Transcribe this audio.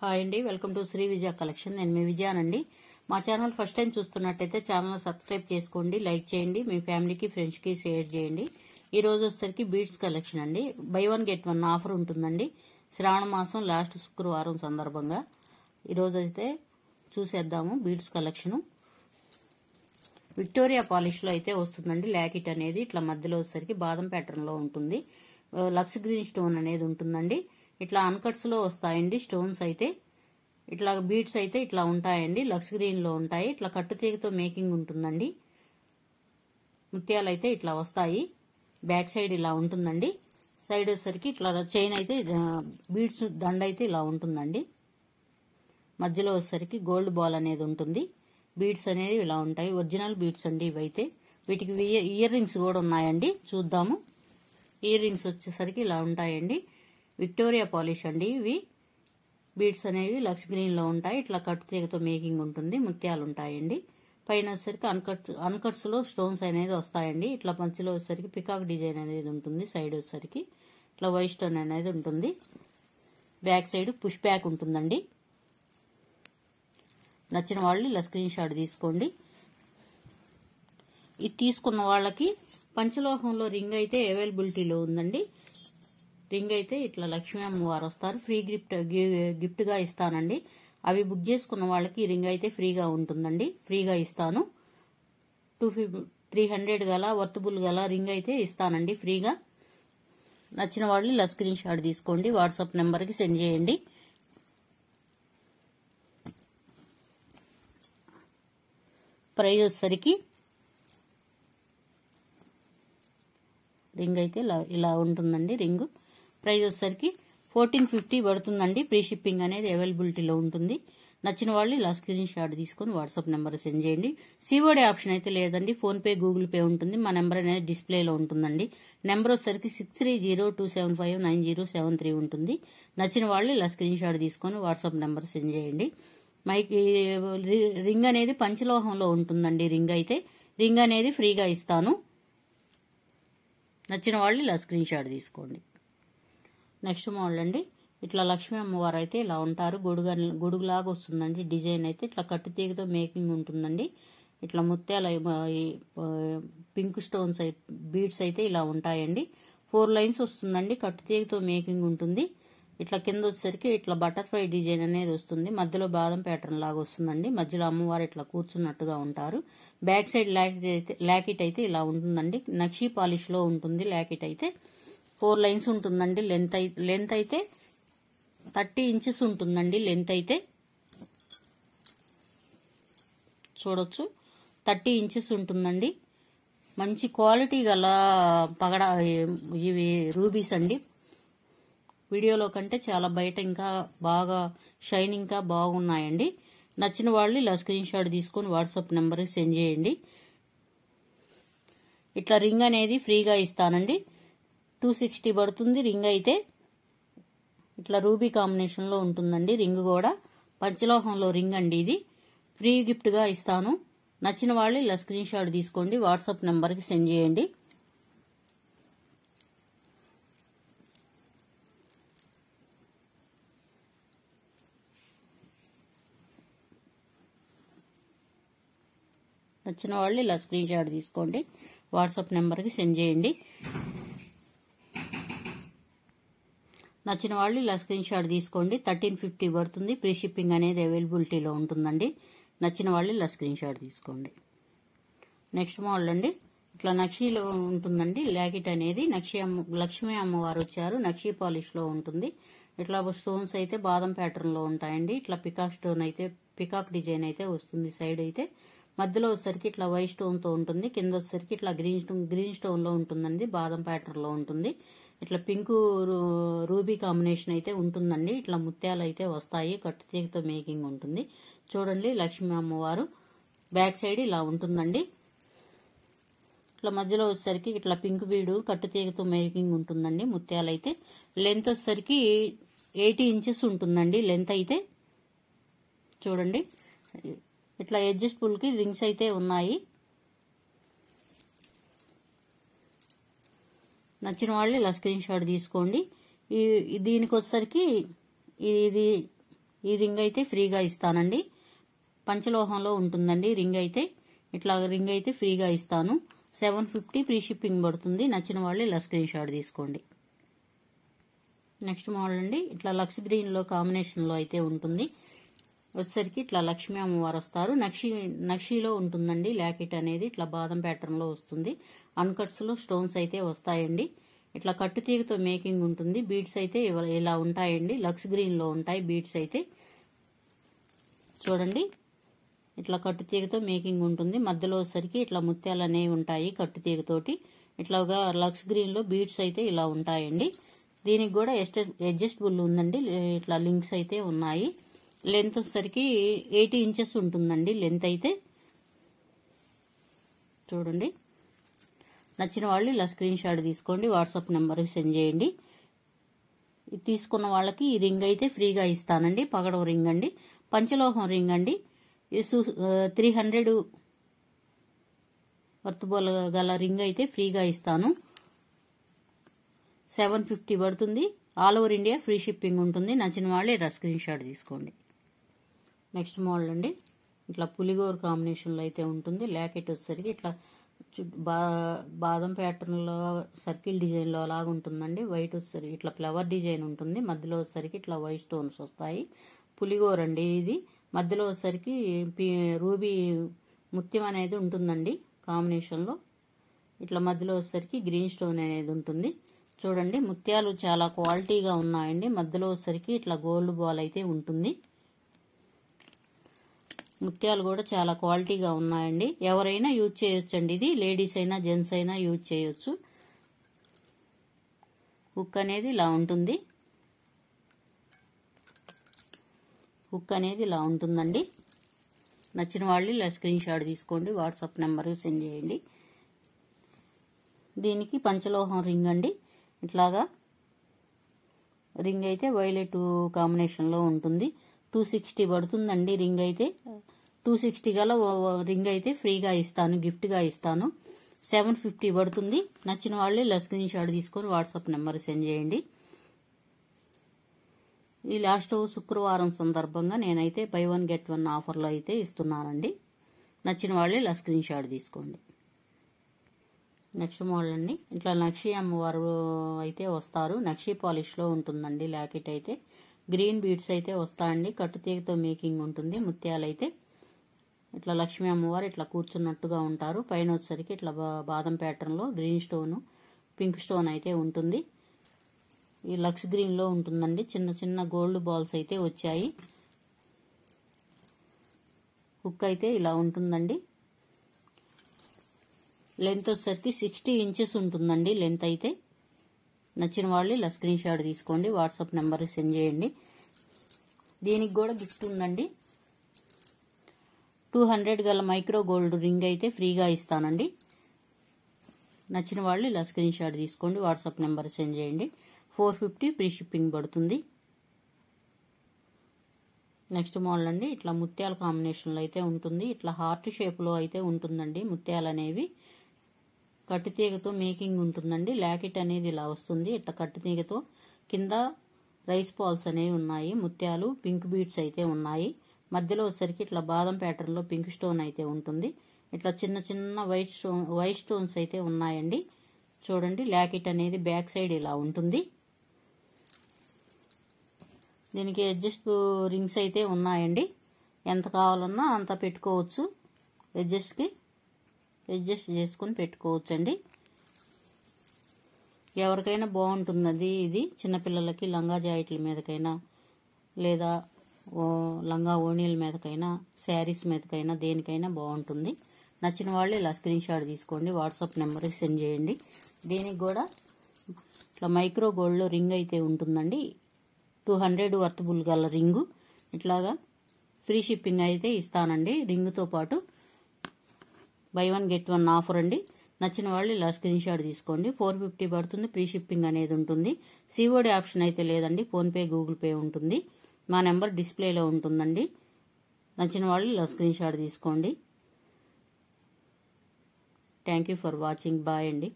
Hi అండి, welcome to Shri Vijaya collection. నేను మీ విజయానండి. మా ఛానల్ ఫస్ట్ టైం చూస్తున్నట్టయితే ఛానల్ సబ్స్క్రైబ్ చేసుకోండి, లైక్ చేయండి, మీ ఫ్యామిలీకి ఫ్రెండ్స్ కి షేర్ చేయండి. ఈ రోజు వచ్చేసరికి బీడ్స్ కలెక్షన్ అండి. By one get one offer ఉంటుందండి. శ్రావణ మాసం లాస్ట్ శుక్రవారం సందర్భంగా ఈ రోజు అయితే చూసేద్దాము బీడ్స్ కలెక్షన్. విక్టోరియా పాలిష్ లో అయితే వస్తుందండి. లాకెట్ అనేది ఇట్లా మధ్యలో వచ్చేసరికి బాదం ప్యాటర్న్ లో ఉంటుంది. లక్స్ గ్రీన్ స్టోన్ అనేది ఉంటుందండి. ఇట్లా అన్కట్స్ లో వస్తాయండి స్టోన్స్ అయితే. ఇట్లా బీడ్స్ అయితే ఇట్లా ఉంటాయండి, లక్స్ గ్రీన్ లో ఉంటాయి. ఇట్లా కట్టుతీగతో మేకింగ్ ఉంటుందండి. ముత్యాలు అయితే ఇట్లా వస్తాయి. బ్యాక్ సైడ్ ఇలా ఉంటుందండి. సైడ్ వచ్చేసరికి ఇట్లా చైన్ అయితే బీడ్స్ దండ అయితే ఇలా ఉంటుందండి. మధ్యలో వచ్చేసరికి గోల్డ్ బాల్ అనేది ఉంటుంది. బీడ్స్ అనేది ఇలా ఉంటాయి. ఒరిజినల్ బీడ్స్ అండి ఇవైతే. వీటికి ఇయర్ రింగ్స్ కూడా ఉన్నాయండి, చూద్దాము. ఇయర్ రింగ్స్ వచ్చేసరికి ఇలా ఉంటాయండి. విక్టోరియా పాలిష్ అండి ఇవి. బీడ్స్ అనేవి లక్స్ గ్రీన్ లో ఉంటాయి. ఇట్లా కట్టుతీగతో మేకింగ్ ఉంటుంది. ముత్యాలు ఉంటాయండి. పైన వచ్చేసరికి అన్కట్స్ లో స్టోన్స్ అనేది వస్తాయండి. ఇట్లా మధ్యలో వచ్చేసరికి పికాక్ డిజైన్ అనేది ఉంటుంది. సైడ్ వచ్చేసరికి ఇట్లా వైట్ స్టోన్ అనేది ఉంటుంది. బ్యాక్ సైడ్ పుష్ బ్యాక్ ఉంటుందండి. నచ్చిన వాళ్ళు ఇలా స్క్రీన్ షాట్ తీసుకోండి. ఇది తీసుకున్న వాళ్ళకి పంచలోహంలో రింగ్ అయితే అవైలబిలిటీలో ఉందండి. రింగ్ అయితే ఇట్లా లక్ష్మీ అమ్మవారు వస్తారు. ఫ్రీ గిఫ్ట్ గా ఇస్తానండి. అవి బుక్ చేసుకున్న వాళ్ళకి ఈ రింగ్ అయితే ఫ్రీగా ఉంటుందండి. ఫ్రీగా ఇస్తాను. 300 గల వర్తబుల్ గల రింగ్ అయితే ఇస్తానండి ఫ్రీగా. నచ్చిన వాళ్ళు ఇలా స్క్రీన్ షాట్ తీసుకోండి, వాట్సాప్ నెంబర్ కి సెండ్ చేయండి. ప్రైజ్ వచ్చేసరికి రింగ్ అయితే ఇలా ఉంటుందండి. రింగ్ ప్రైజ్ వచ్చేసరికి 1450 పడుతుందండి. ప్రీ షిప్పింగ్ అనేది అవైలబిలిటీలో ఉంటుంది. నచ్చిన వాళ్ళు ఇలా స్క్రీన్ షాట్ తీసుకుని వాట్సాప్ నెంబర్ సెండ్ చేయండి. సిఓడి ఆప్షన్ అయితే లేదండి. ఫోన్ పే, గూగుల్ పే ఉంటుంది. మా నెంబర్ అనేది డిస్ప్లేలో ఉంటుందండి. నెంబర్ వచ్చేసరికి 6302759073 ఉంటుంది. నచ్చిన వాళ్ళు ఇలా స్క్రీన్ షాట్ తీసుకుని వాట్సాప్ నెంబర్ సెండ్ చేయండి. మైకి రింగ్ అనేది పంచలోహంలో ఉంటుందండి. రింగ్ అనేది ఫ్రీగా ఇస్తాను. నచ్చిన వాళ్ళు ఇలా స్క్రీన్ షాట్ తీసుకోండి. నెక్స్ట్ మోడల్ అండి. ఇట్లా లక్ష్మీ అమ్మవారు అయితే ఇలా ఉంటారు. గొడుగులాగా వస్తుందండి. డిజైన్ అయితే ఇట్లా కట్టుతీగతో మేకింగ్ ఉంటుందండి. ఇట్లా ముత్యాల పింక్ స్టోన్స్ బీడ్స్ అయితే ఇలా ఉంటాయండి. 4 లైన్స్ వస్తుందండి. కట్టుతీగతో మేకింగ్ ఉంటుంది. ఇట్లా కింద వచ్చేసరికి ఇట్లా బటర్ఫ్లై డిజైన్ అనేది వస్తుంది. మధ్యలో బాదం ప్యాటర్న్ లాగా వస్తుందండి. మధ్యలో అమ్మవారు ఇట్లా కూర్చున్నట్టుగా ఉంటారు. బ్యాక్ సైడ్ లాకెట్ అయితే ఇలా ఉంటుందండి. నక్షీ పాలిష్ లో ఉంటుంది. లాకెట్ అయితే 4 లైన్స్ ఉంటుందండి. లెంత్ అయితే 30 ఇంచెస్ ఉంటుందండి. లెంత్ అయితే చూడొచ్చు, 30 ఇంచెస్ ఉంటుందండి. మంచి క్వాలిటీ గల పగడ ఇవి రూబీస్ అండి. వీడియోలో కంటే చాలా బయట ఇంకా బాగా షైనింగ్ గా బాగున్నాయండి. నచ్చిన వాళ్ళు ఇలా స్క్రీన్ షాట్ తీసుకొని వాట్సాప్ నెంబర్ సెండ్ చేయండి. ఇట్లా రింగ్ అనేది ఫ్రీగా ఇస్తానండి. 260 పడుతుంది రింగ్ అయితే. ఇట్లా రూబీ కాంబినేషన్ లో ఉంటుందండి. రింగ్ కూడా పంచలోహంలో రింగ్ అండి. ఇది ఫ్రీ గిఫ్ట్ గా ఇస్తాను. నచ్చిన వాళ్ళు ఇలా స్క్రీన్ షాట్ తీసుకోండి, వాట్సాప్ నెంబర్ కి సెండ్ చేయండి. నచ్చిన వాళ్ళు ఇలా స్క్రీన్ షాట్ తీసుకోండి, వాట్సాప్ నెంబర్ కి సెండ్ చేయండి. నచ్చిన వాళ్ళు ఇలా స్క్రీన్ షాట్ తీసుకోండి. 1350 పడుతుంది. ప్రీ షిప్పింగ్ అనేది అవైలబిలిటీలో ఉంటుందండి. నచ్చిన వాళ్ళు ఇలా స్క్రీన్ షాట్ తీసుకోండి. నెక్స్ట్ మోడల్ అండి. ఇట్లా నక్షీలో ఉంటుందండి. లాకెట్ అనేది లక్ష్మీ అమ్మవారు వచ్చారు. నక్షీ పాలిష్ లో ఉంటుంది. ఇట్లా స్టోన్స్ అయితే బాదం ప్యాటర్న్ లో ఉంటాయండి. ఇట్లా పికాక్ డిజైన్ అయితే వస్తుంది. సైడ్ అయితే మధ్యలో వచ్చేసరికి ఇట్లా వైట్ స్టోన్ తో ఉంటుంది. కింద వచ్చేసరికి ఇట్లా గ్రీన్ స్టోన్ లో ఉంటుందండి. బాదం ప్యాటర్న్ లో ఉంటుంది. ఇట్లా పింక్ రూబీ కాంబినేషన్ అయితే ఉంటుందండి. ఇట్లా ముత్యాలు అయితే వస్తాయి. కట్టుతీగతో మేకింగ్ ఉంటుంది. చూడండి, లక్ష్మీ అమ్మవారు బ్యాక్ సైడ్ ఇలా ఉంటుందండి. ఇట్లా మధ్యలో వచ్చేసరికి ఇట్లా పింక్ బీడు కట్టుతీగతో మేకింగ్ ఉంటుందండి. ముత్యాలు అయితే లెంత్ వచ్చేసరికి 80 ఇంచెస్ ఉంటుందండి. లెంత్ అయితే చూడండి, ఇట్లా అడ్జస్టబుల్ కి రింగ్స్ అయితే ఉన్నాయి. నచ్చిన వాళ్ళు ఇలా స్క్రీన్ షాట్ తీసుకోండి. దీనికి వచ్చేసరికి ఇది ఈ రింగ్ అయితే ఫ్రీగా ఇస్తానండి. పంచలోహంలో ఉంటుందండి రింగ్ అయితే. ఇట్లా రింగ్ అయితే ఫ్రీగా ఇస్తాను. 750 ఫ్రీ షిప్పింగ్ పడుతుంది. నచ్చిన వాళ్ళు ఇలా స్క్రీన్ షాట్ తీసుకోండి. నెక్స్ట్ మోడల్ అండి, ఇట్లా లక్స్ గ్రీన్లో కాంబినేషన్లో అయితే ఉంటుంది. వచ్చేసరికి ఇట్లా లక్ష్మీ అమ్మవారు వస్తారు. నక్షీలో ఉంటుందండి లాకెట్ అనేది. ఇట్లా బాదం ప్యాటర్న్లో వస్తుంది. అన్కట్స్లో స్టోన్స్ అయితే వస్తాయండి. ఇట్లా కట్టుతీగతో మేకింగ్ ఉంటుంది. బీడ్స్ అయితే ఇలా ఉంటాయండి. లక్స్ గ్రీన్లో ఉంటాయి బీడ్స్ అయితే. చూడండి, ఇట్లా కట్టుతీగతో మేకింగ్ ఉంటుంది. మధ్యలో వచ్చేసరికి ఇట్లా ముత్యాలు అనేవి ఉంటాయి కట్టుతీగతోటి. ఇట్లాగా లక్స్ గ్రీన్లో బీడ్స్ అయితే ఇలా ఉంటాయండి. దీనికి కూడా అడ్జస్టబుల్ ఉందండి. ఇట్లా లింక్స్ అయితే ఉన్నాయి. లెంత్ వచ్చేసరికి 80 ఇంచెస్ ఉంటుందండి లెంత్ అయితే. చూడండి, నచ్చిన వాళ్ళు ఇలా స్క్రీన్ షాట్ తీసుకోండి. వాట్సాప్ నెంబర్కి సెండ్ చేయండి. ఇది తీసుకున్న వాళ్ళకి ఈ రింగ్ అయితే ఫ్రీగా ఇస్తానండి. పగడవ రింగ్ అండి, పంచలోహం రింగ్ అండి. 300 వర్తుబోల్ గల రింగ్ అయితే ఫ్రీగా ఇస్తాను. 750 పడుతుంది. All over India free shipping ఉంటుంది. నచ్చిన వాళ్ళే ఇలా స్క్రీన్ షాట్ తీసుకోండి. నెక్స్ట్ మోడల్ అండి, ఇట్లా పులిగోరు కాంబినేషన్లో అయితే ఉంటుంది. లాకెట్ వచ్చేసరికి ఇట్లా బాదం ప్యాటర్న్లో సర్కిల్ డిజైన్లో అలాగా ఉంటుందండి. వైట్ వచ్చేసరికి ఇట్లా ఫ్లవర్ డిజైన్ ఉంటుంది. మధ్యలో వచ్చేసరికి ఇట్లా వైట్ స్టోన్స్ వస్తాయి. పులిగోరు అండి ఇది. మధ్యలో వచ్చేసరికి రూబీ ముత్యం అనేది ఉంటుందండి కాంబినేషన్లో. ఇట్లా మధ్యలో వచ్చేసరికి గ్రీన్ స్టోన్ అనేది ఉంటుంది. చూడండి, ముత్యాలు చాలా క్వాలిటీగా ఉన్నాయండి. మధ్యలో వచ్చేసరికి ఇట్లా గోల్డ్ బాల్ అయితే ఉంటుంది. ముత్యాలు కూడా చాలా క్వాలిటీగా ఉన్నాయండి. ఎవరైనా యూజ్ చేయొచ్చండి. ఇది లేడీస్ అయినా జెంట్స్ అయినా యూజ్ చేయొచ్చు. హుక్ అనేది ఇలా ఉంటుంది. హుక్ అనేది ఇలా ఉంటుందండి. నచ్చిన వాళ్ళు ఇలా స్క్రీన్ షాట్ తీసుకోండి. వాట్సాప్ నెంబర్కి సెండ్ చేయండి. దీనికి పంచలోహం రింగ్ అండి. ఇట్లాగా రింగ్ అయితే వైలెట్ కాంబినేషన్లో ఉంటుంది. 260 పడుతుందండి రింగ్ అయితే. 260 గల రింగ్ అయితే ఫ్రీగా ఇస్తాను, గిఫ్ట్గా ఇస్తాను. 750 పడుతుంది. నచ్చిన వాళ్ళు ఇలా స్క్రీన్ షాట్ తీసుకొని వాట్సాప్ నెంబర్ సెండ్ చేయండి. ఈ లాస్ట్ శుక్రవారం సందర్భంగా నేనైతే బై 1 గెట్ 1 ఆఫర్లో అయితే ఇస్తున్నానండి. నచ్చిన వాళ్ళు ఇలా స్క్రీన్ షాట్ తీసుకోండి. నెక్స్ట్ మోడల్ అండి, ఇట్లా నక్షి అమ్మవారు అయితే వస్తారు. నక్షి పాలిష్లో ఉంటుందండి లాకెట్ అయితే. గ్రీన్ బీడ్స్ అయితే వస్తాయండి. కట్టుతీగతో మేకింగ్ ఉంటుంది. ముత్యాలు అయితే ఇట్లా లక్ష్మీ అమ్మవారు ఇట్లా కూర్చున్నట్టుగా ఉంటారు. పైన వచ్చేసరికి ఇట్లా బాదం ప్యాటర్న్లో గ్రీన్ స్టోన్, పింక్ స్టోన్ అయితే ఉంటుంది. ఈ లక్స్ గ్రీన్లో ఉంటుందండి. చిన్న చిన్న గోల్డ్ బాల్స్ అయితే వచ్చాయి. హుక్ అయితే ఇలా ఉంటుందండి. లెంత్ వచ్చేసరికి 60 ఇంచెస్ ఉంటుందండి లెంత్ అయితే. నచ్చిన వాళ్ళు ఇలా స్క్రీన్ షాట్ తీసుకోండి. వాట్సాప్ నెంబర్కి సెండ్ చేయండి. దీనికి కూడా గిఫ్ట్ ఉందండి. 200 గల మైక్రో గోల్డ్ రింగ్ అయితే ఫ్రీగా ఇస్తానండి. నచ్చిన వాళ్ళు ఇలా స్క్రీన్ షాట్ తీసుకోండి. వాట్సాప్ నెంబర్ సెండ్ చేయండి. 450 ఫ్రీ షిప్పింగ్ పడుతుంది. నెక్స్ట్ మోడల్ అండి, ఇట్లా ముత్యాల కాంబినేషన్లో అయితే ఉంటుంది. ఇట్లా హార్ట్ షేప్లో అయితే ఉంటుందండి. ముత్యాలు అనేవి కట్టుతీగతో మేకింగ్ ఉంటుందండి. లాకెట్ అనేది ఇలా వస్తుంది. ఇట్లా కట్టుతీగతో కింద రైస్ పాల్స్ అనేవి ఉన్నాయి. ముత్యాలు పింక్ బీడ్స్ అయితే ఉన్నాయి. మధ్యలో వచ్చేసరికి ఇట్లా బాదం ప్యాటర్న్లో పింక్ స్టోన్ అయితే ఉంటుంది. ఇట్లా చిన్న చిన్న వైట్ స్టోన్స్ అయితే ఉన్నాయండి. చూడండి, లాకెట్ అనేది బ్యాక్ సైడ్ ఇలా ఉంటుంది. దీనికి అడ్జస్ట్ రింగ్స్ అయితే ఉన్నాయండి. ఎంత కావాలన్నా అంత పెట్టుకోవచ్చు. అడ్జస్ట్ చేసుకుని పెట్టుకోవచ్చు అండి. ఎవరికైనా బాగుంటుంది ఇది. చిన్నపిల్లలకి లంగా జాకెట్ల మీదకైనా లేదా లంగా ఓణీల మీదకైనా శారీస్ మీదకైనా దేనికైనా బాగుంటుంది. నచ్చిన వాళ్ళు ఇలా స్క్రీన్ షాట్ తీసుకోండి. వాట్సాప్ నెంబర్కి సెండ్ చేయండి. దీనికి కూడా ఇట్లా మైక్రో గోల్డ్లో రింగ్ అయితే ఉంటుందండి. 200 వర్తబుల్ గల రింగు. ఇట్లాగా ఫ్రీ షిప్పింగ్ అయితే ఇస్తానండి. రింగుతో పాటు బై 1 గెట్ 1 ఆఫర్ అండి. నచ్చిన వాళ్ళు ఇలా స్క్రీన్ షాట్ తీసుకోండి. 450 పడుతుంది. ఫ్రీ షిప్పింగ్ అనేది ఉంటుంది. సిఓడి ఆప్షన్ అయితే లేదండి. ఫోన్పే, గూగుల్ పే ఉంటుంది. మా నెంబర్ డిస్ప్లేలో ఉంటుందండి. నచ్చిన వాళ్ళు ఇలా స్క్రీన్ షాట్ తీసుకోండి. Thank you for watching. Bye అండి.